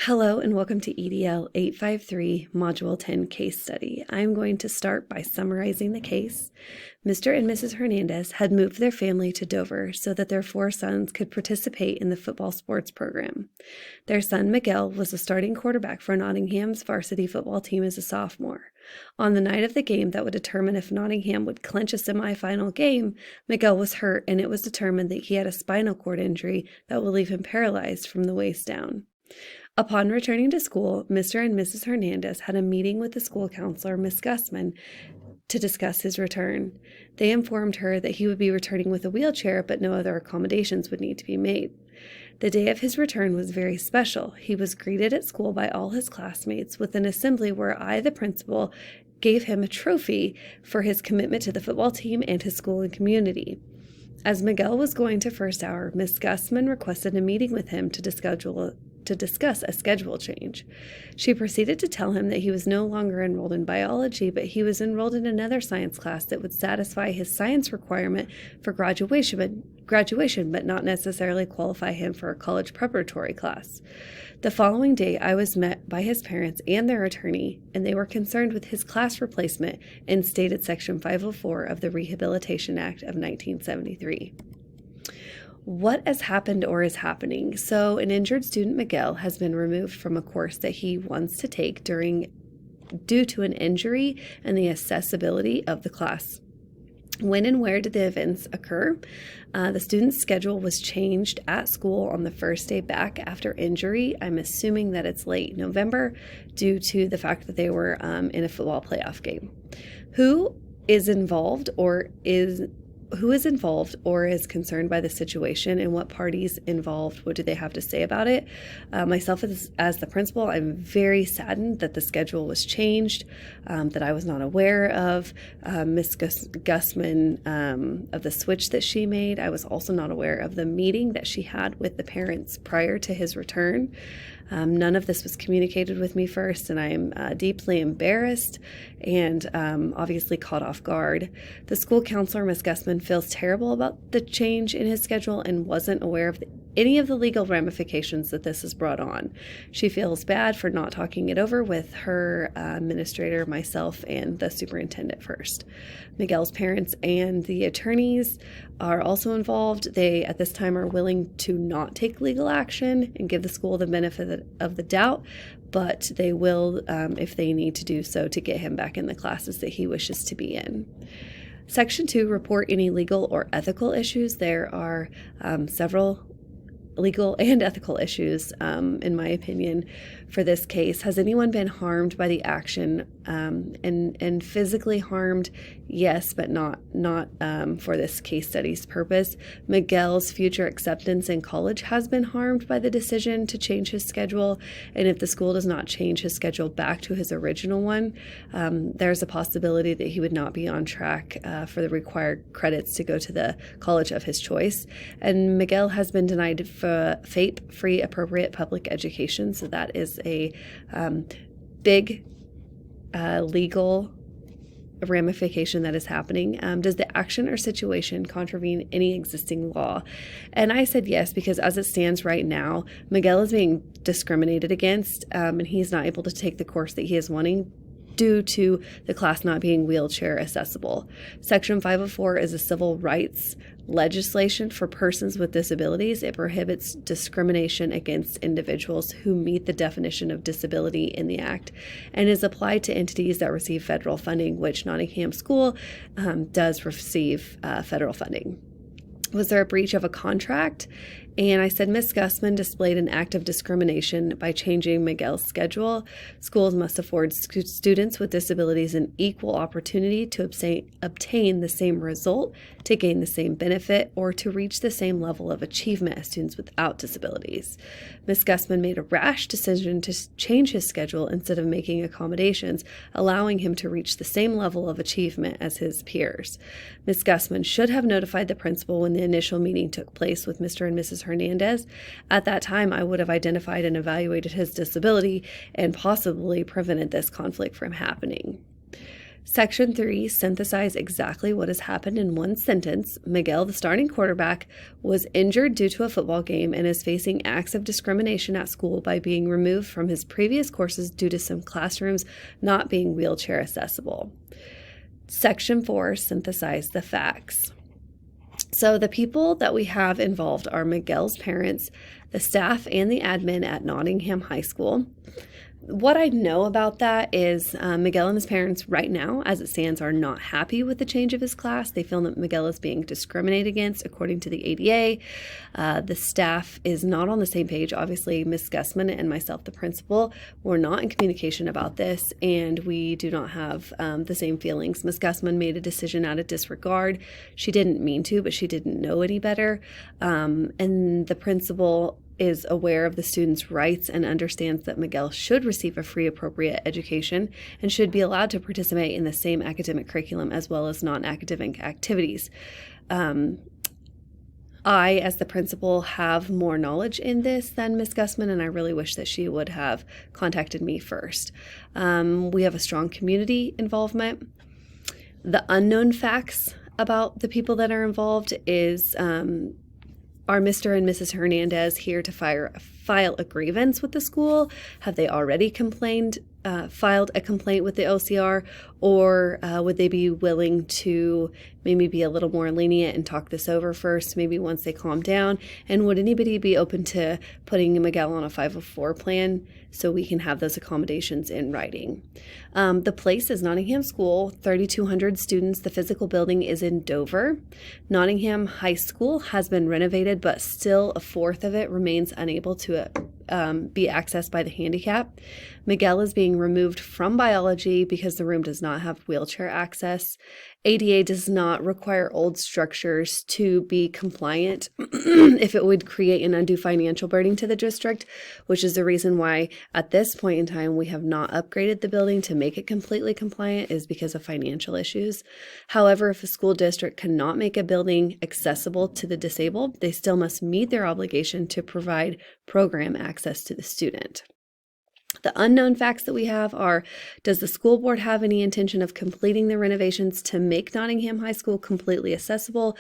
Hello and welcome to EDL 853 Module 10 Case Study. I'm going to start by summarizing the case. Mr. and Mrs. Hernandez had moved their family to Dover so that their 4 sons could participate in the football sports program. Their son Miguel was a starting quarterback for Nottingham's varsity football team as a sophomore. On the night of the game that would determine if Nottingham would clinch a semifinal game, Miguel was hurt and it was determined that he had a spinal cord injury that would leave him paralyzed from the waist down. Upon returning to school, Mr. and Mrs. Hernandez had a meeting with the school counselor, Miss Gussman, to discuss his return. They informed her that he would be returning with a wheelchair, but no other accommodations would need to be made. The day of his return was very special. He was greeted at school by all his classmates with an assembly where I, the principal, gave him a trophy for his commitment to the football team and his school and community. As Miguel was going to first hour, Miss Gussman requested a meeting with him to discuss a schedule change. She proceeded to tell him that he was no longer enrolled in biology, but he was enrolled in another science class that would satisfy his science requirement for graduation, but not necessarily qualify him for a college preparatory class. The following day, I was met by his parents and their attorney, and they were concerned with his class replacement and stated Section 504 of the Rehabilitation Act of 1973. What has happened or is happening? So an injured student, Miguel, has been removed from a course that he wants to take due to an injury and the accessibility of the class. When and where did the events occur? The student's schedule was changed at school on the first day back after injury. I'm assuming that it's late November due to the fact that they were in a football playoff game. Who is involved or is concerned by the situation, and what parties involved, what do they have to say about it? Myself as the principal, I'm very saddened that the schedule was changed, that I was not aware of. Ms. Gussman, of the switch that she made. I was also not aware of the meeting that she had with the parents prior to his return. None of this was communicated with me first, and I'm deeply embarrassed and obviously caught off guard. The school counselor, Ms. Gussman, feels terrible about the change in his schedule and wasn't aware of any of the legal ramifications that this has brought on. She feels bad for not talking it over with her administrator, myself, and the superintendent first. Miguel's parents and the attorneys are also involved. They, at this time, are willing to not take legal action and give the school the benefit of the doubt, but they will, if they need to do so, to get him back in the classes that he wishes to be in. Section 2, report any legal or ethical issues. There are several legal and ethical issues, in my opinion, for this case. Has anyone been harmed by the action, and physically harmed? Yes, but not for this case study's purpose. Miguel's future acceptance in college has been harmed by the decision to change his schedule, and if the school does not change his schedule back to his original one, there's a possibility that he would not be on track for the required credits to go to the college of his choice. And Miguel has been denied for FAPE, free appropriate public education, so that is a big legal ramification that is happening. Does the action or situation contravene any existing law? And I said yes, because as it stands right now, Miguel is being discriminated against, and he's not able to take the course that he is wanting due to the class not being wheelchair accessible. Section 504 is a civil rights legislation for persons with disabilities. It prohibits discrimination against individuals who meet the definition of disability in the Act and is applied to entities that receive federal funding, which Nottingham School does receive federal funding. Was there a breach of a contract? And I said Ms. Gussman displayed an act of discrimination by changing Miguel's schedule. Schools must afford students with disabilities an equal opportunity to obtain the same result, to gain the same benefit, or to reach the same level of achievement as students without disabilities. Ms. Gussman made a rash decision to change his schedule instead of making accommodations, allowing him to reach the same level of achievement as his peers. Ms. Gussman should have notified the principal when the initial meeting took place with Mr. and Mrs. Hernandez. At that time, I would have identified and evaluated his disability and possibly prevented this conflict from happening. Section 3 synthesized exactly what has happened in one sentence. Miguel, the starting quarterback, was injured due to a football game and is facing acts of discrimination at school by being removed from his previous courses due to some classrooms not being wheelchair accessible. Section 4 synthesized the facts. So the people that we have involved are Miguel's parents, the staff, and the admin at Nottingham High School. What I know about that is Miguel and his parents right now, as it stands, are not happy with the change of his class. They feel that Miguel is being discriminated against according to the ADA. The staff is not on the same page. Obviously, Ms. Gussman and myself, the principal, were not in communication about this, and we do not have the same feelings. Ms. Gussman made a decision out of disregard. She didn't mean to, but she didn't know any better. And the principal is aware of the student's rights and understands that Miguel should receive a free appropriate education and should be allowed to participate in the same academic curriculum as well as non-academic activities. I, as the principal, have more knowledge in this than Ms. Gussman, and I really wish that she would have contacted me first. We have a strong community involvement. The unknown facts about the people that are involved is are Mr. and Mrs. Hernandez here to file a grievance with the school? Have they already filed a complaint with the OCR? Or would they be willing to maybe be a little more lenient and talk this over first, maybe once they calm down? And would anybody be open to putting Miguel on a 504 plan so we can have those accommodations in writing? The place is Nottingham School, 3,200 students. The physical building is in Dover. Nottingham High School has been renovated, but still a fourth of it remains unable to be accessed by the handicap. Miguel is being removed from biology because the room does not have wheelchair access. ADA does not require old structures to be compliant if it would create an undue financial burden to the district, which is the reason why at this point in time we have not upgraded the building to make it completely compliant, is because of financial issues. However, if a school district cannot make a building accessible to the disabled, they still must meet their obligation to provide program access to the student. The unknown facts that we have are, does the school board have any intention of completing the renovations to make Nottingham High School completely accessible?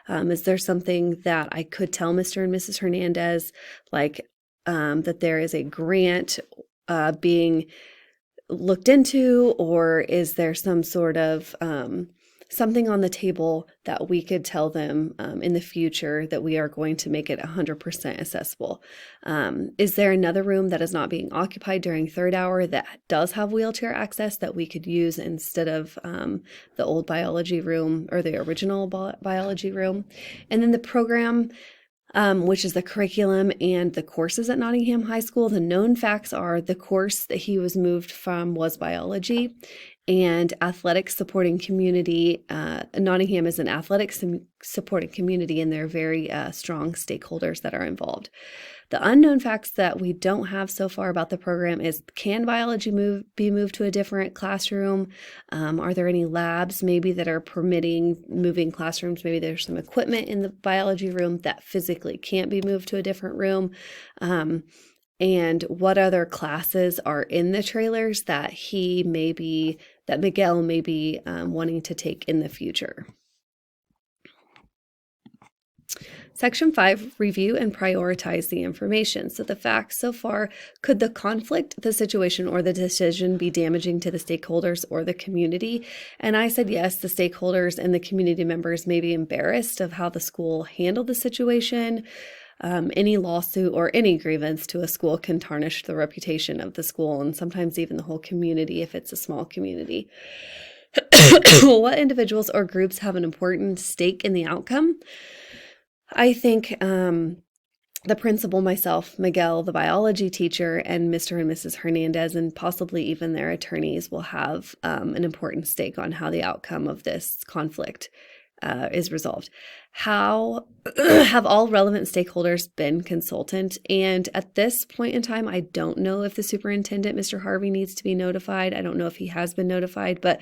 Is there something that I could tell Mr. and Mrs. Hernandez, like that there is a grant being looked into, or is there some sort of something on the table that we could tell them in the future that we are going to make it 100% accessible? Is there another room that is not being occupied during third hour that does have wheelchair access that we could use instead of the old biology room or the original biology room? And then the program, which is the curriculum and the courses at Nottingham High School. The known facts are the course that he was moved from was biology, and athletics supporting community. Nottingham is an athletics supporting community, and there are very strong stakeholders that are involved. The unknown facts that we don't have so far about the program is, can biology be moved to a different classroom? Are there any labs maybe that are permitting moving classrooms? Maybe there's some equipment in the biology room that physically can't be moved to a different room. And what other classes are in the trailers that Miguel may be wanting to take in the future? Section 5, review and prioritize the information. So the facts so far, could the conflict, the situation, or the decision be damaging to the stakeholders or the community? And I said yes, the stakeholders and the community members may be embarrassed of how the school handled the situation. Any lawsuit or any grievance to a school can tarnish the reputation of the school and sometimes even the whole community if it's a small community. What individuals or groups have an important stake in the outcome? I think the principal, myself, Miguel, the biology teacher, and Mr. and Mrs. Hernandez, and possibly even their attorneys will have an important stake on how the outcome of this conflict is resolved. How have all relevant stakeholders been consulted? And at this point in time, I don't know if the superintendent, Mr. Harvey, needs to be notified. I don't know if he has been notified, but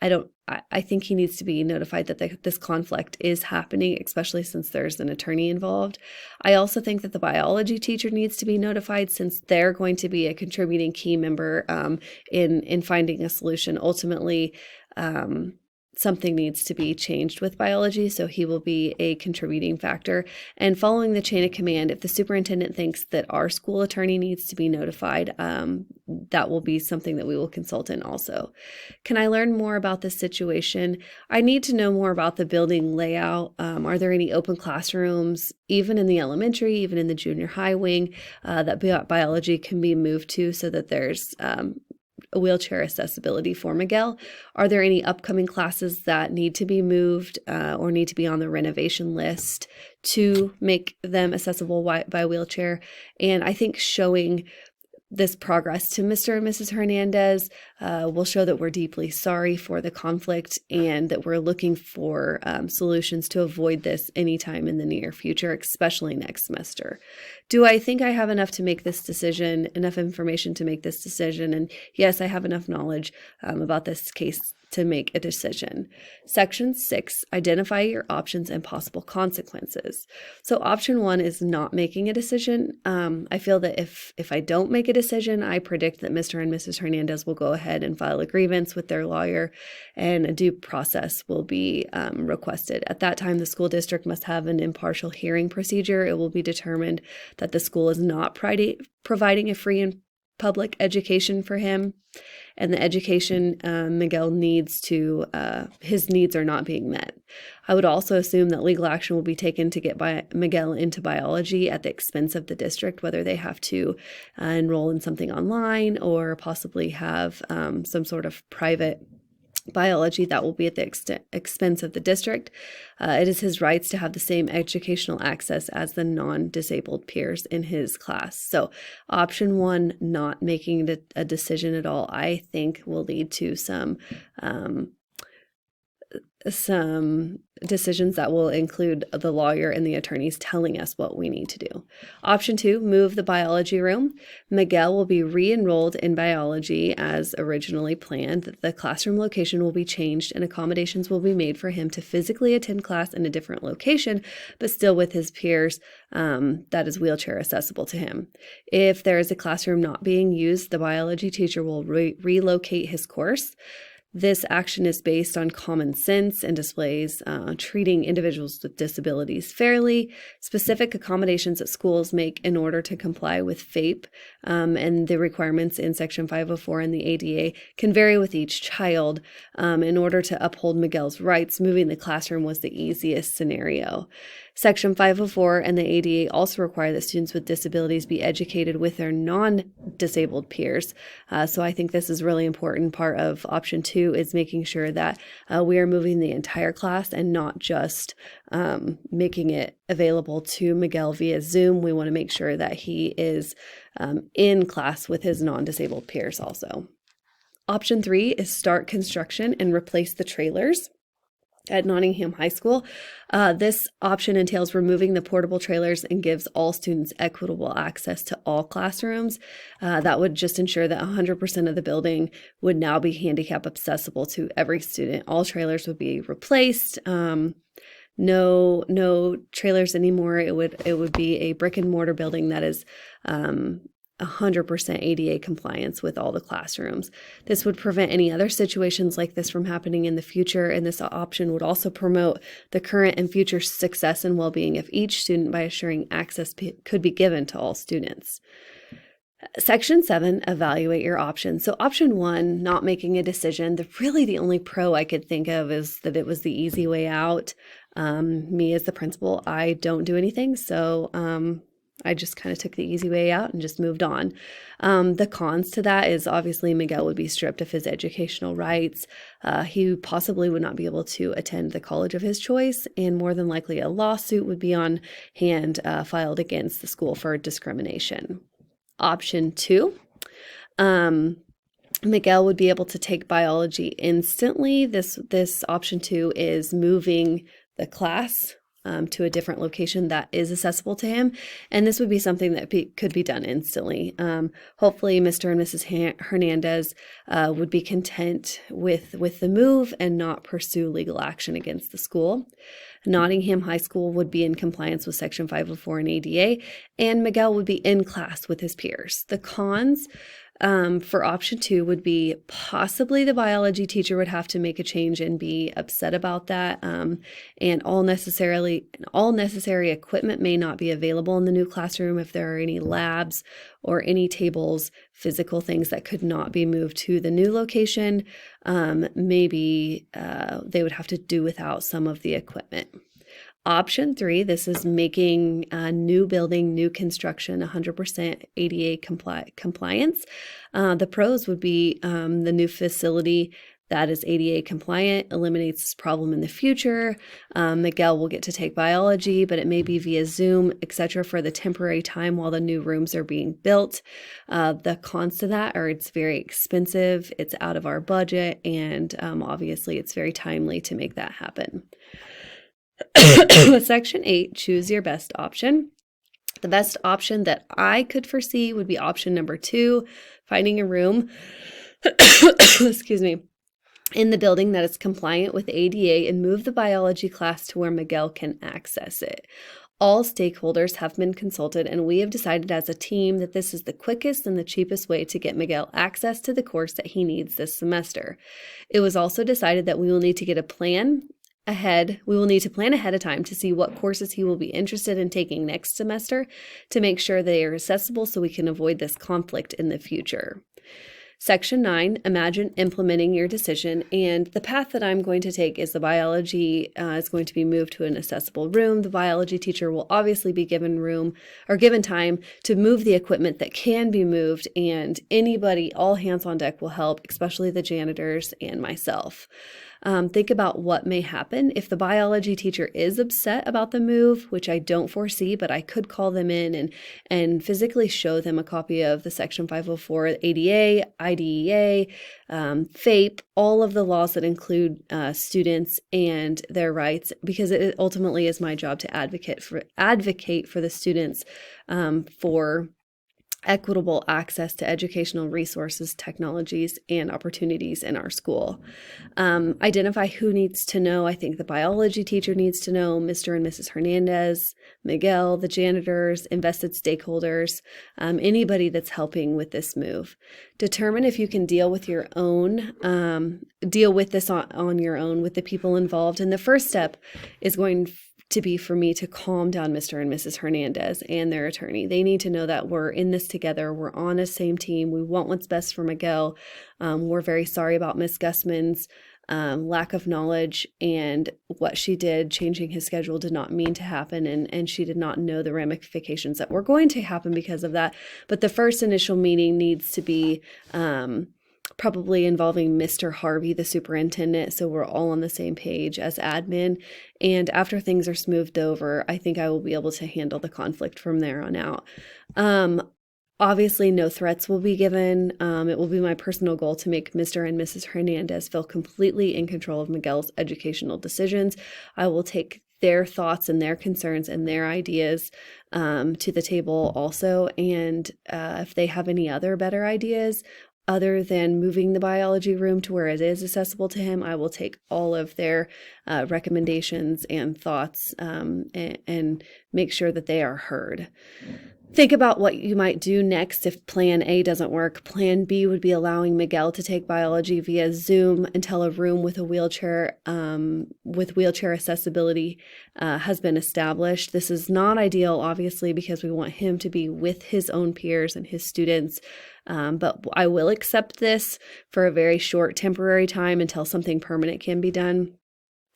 I think he needs to be notified that this conflict is happening, especially since there's an attorney involved. I also think that the biology teacher needs to be notified, since they're going to be a contributing key member in finding a solution. Ultimately, something needs to be changed with biology, so he will be a contributing factor. And following the chain of command, if the superintendent thinks that our school attorney needs to be notified, that will be something that we will consult in also. Can I learn more about this situation? I need to know more about the building layout. Are there any open classrooms, even in the elementary, even in the junior high wing, that biology can be moved to, so that there's a wheelchair accessibility for Miguel? Are there any upcoming classes that need to be moved or need to be on the renovation list to make them accessible by wheelchair? And I think showing this progress to Mr. and Mrs. Hernandez will show that we're deeply sorry for the conflict, and that we're looking for solutions to avoid this anytime in the near future, especially next semester. Do I think I have enough to make this decision, enough information to make this decision? And yes, I have enough knowledge about this case to make a decision. Section 6, identify your options and possible consequences. So option 1 is not making a decision. I feel that if I don't make a decision, I predict that Mr. and Mrs. Hernandez will go ahead and file a grievance with their lawyer, and a due process will be requested. At that time, the school district must have an impartial hearing procedure. It will be determined that the school is not providing a free and public education for him, and the education Miguel needs to, his needs are not being met. I would also assume that legal action will be taken to get Miguel into biology at the expense of the district, whether they have to enroll in something online or possibly have some sort of private biology that will be at the expense of the district. It is his rights to have the same educational access as the non-disabled peers in his class. So option 1, not making a decision at all, I think will lead to some decisions that will include the lawyer and the attorneys telling us what we need to do. Option 2, move the biology room. Miguel will be re-enrolled in biology as originally planned. The classroom location will be changed, and accommodations will be made for him to physically attend class in a different location, but still with his peers that is wheelchair accessible to him. If there is a classroom not being used, the biology teacher will relocate his course. This action is based on common sense and displays treating individuals with disabilities fairly. Specific accommodations that schools make in order to comply with FAPE and the requirements in Section 504 and the ADA can vary with each child. In order to uphold Miguel's rights, moving the classroom was the easiest scenario. Section 504 and the ADA also require that students with disabilities be educated with their non-disabled peers. So I think this is really important. Part of option 2 is making sure that we are moving the entire class and not just making it available to Miguel via Zoom. We want to make sure that he is in class with his non-disabled peers also. Option 3 is start construction and replace the trailers at Nottingham High School. This option entails removing the portable trailers and gives all students equitable access to all classrooms. That would just ensure that 100% of the building would now be handicap accessible to every student. All trailers would be replaced. No trailers anymore. It would be a brick and mortar building that is 100% ADA compliance with all the classrooms. This would prevent any other situations like this from happening in the future, and this option would also promote the current and future success and well-being of each student by assuring access could be given to all students. Section 7, evaluate your options. So option 1, not making a decision. The only pro I could think of is that it was the easy way out. Me as the principal, I don't do anything, so I just kind of took the easy way out and just moved on. The cons to that is obviously Miguel would be stripped of his educational rights. He possibly would not be able to attend the college of his choice, and more than likely a lawsuit would be on hand filed against the school for discrimination. Option 2, Miguel would be able to take biology instantly. This option 2 is moving the class to a different location that is accessible to him. And this would be something that could be done instantly. Hopefully, Mr. and Mrs. Hernandez would be content with the move and not pursue legal action against the school. Nottingham High School would be in compliance with Section 504 and ADA, and Miguel would be in class with his peers. The cons for option 2 would be possibly the biology teacher would have to make a change and be upset about that. And all necessary equipment may not be available in the new classroom if there are any labs or any tables, physical things that could not be moved to the new location. Maybe they would have to do without some of the equipment. Option 3, this is making a new building, new construction, 100% ADA compliance. The pros would be the new facility that is ADA compliant, eliminates this problem in the future. Miguel will get to take biology, but it may be via Zoom, etc., for the temporary time while the new rooms are being built. The cons to that are it's very expensive, it's out of our budget, and obviously it's very timely to make that happen. Section 8, choose your best option. The best option that I could foresee would be option number 2, finding a room, excuse me, in the building that is compliant with ADA and move the biology class to where Miguel can access it. All stakeholders have been consulted, and we have decided as a team that this is the quickest and the cheapest way to get Miguel access to the course that he needs this semester. It was also decided that we will need to get a plan ahead. We will need to plan ahead of time to see what courses he will be interested in taking next semester to make sure they are accessible so we can avoid this conflict in the future. Section 9, imagine implementing your decision, and the path that I'm going to take is the biology is going to be moved to an accessible room. The biology teacher will obviously be given room or given time to move the equipment that can be moved, and anybody, all hands on deck will help, especially the janitors and myself. Think about what may happen if the biology teacher is upset about the move, which I don't foresee, but I could call them in and physically show them a copy of the Section 504 ADA, IDEA, FAPE, all of the laws that include students and their rights, because it ultimately is my job to advocate for the students for equitable access to educational resources, technologies, and opportunities in our school. Identify who needs to know. I think the biology teacher needs to know, Mr. and Mrs. Hernandez, Miguel, the janitors, invested stakeholders, anybody that's helping with this move. Determine if you can deal with this on your own with the people involved. And the first step is going to be for me to calm down Mr. and Mrs. Hernandez and their attorney. They need to know that we're in this together. We're on the same team. We want what's best for Miguel. We're very sorry about Miss Gussman's lack of knowledge, and what she did, changing his schedule, did not mean to happen, and she did not know the ramifications that were going to happen because of that. But the first initial meeting needs to be probably involving Mr. Harvey, the superintendent, so we're all on the same page as admin. And after things are smoothed over, I think I will be able to handle the conflict from there on out. Obviously, no threats will be given. It will be my personal goal to make Mr. and Mrs. Hernandez feel completely in control of Miguel's educational decisions. I will take their thoughts and their concerns and their ideas to the table also. And if they have any other better ideas, other than moving the biology room to where it is accessible to him, I will take all of their recommendations and thoughts and make sure that they are heard. Think about what you might do next if Plan A doesn't work. Plan B would be allowing Miguel to take biology via Zoom until a room with a wheelchair accessibility has been established. This is not ideal, obviously, because we want him to be with his own peers and his students. But I will accept this for a very short temporary time until something permanent can be done.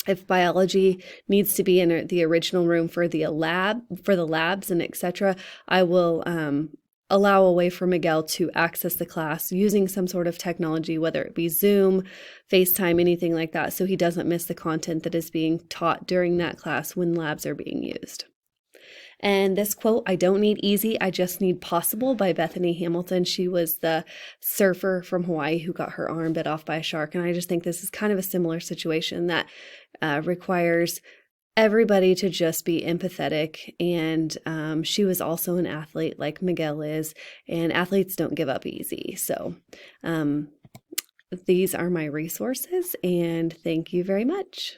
If biology needs to be in the original room for the labs and etc., I will allow a way for Miguel to access the class using some sort of technology, whether it be Zoom, FaceTime, anything like that, so he doesn't miss the content that is being taught during that class when labs are being used. And this quote, "I don't need easy, I just need possible," by Bethany Hamilton. She was the surfer from Hawaii who got her arm bit off by a shark. And I just think this is kind of a similar situation that requires everybody to just be empathetic. And she was also an athlete like Miguel is, and athletes don't give up easy. So these are my resources, and thank you very much.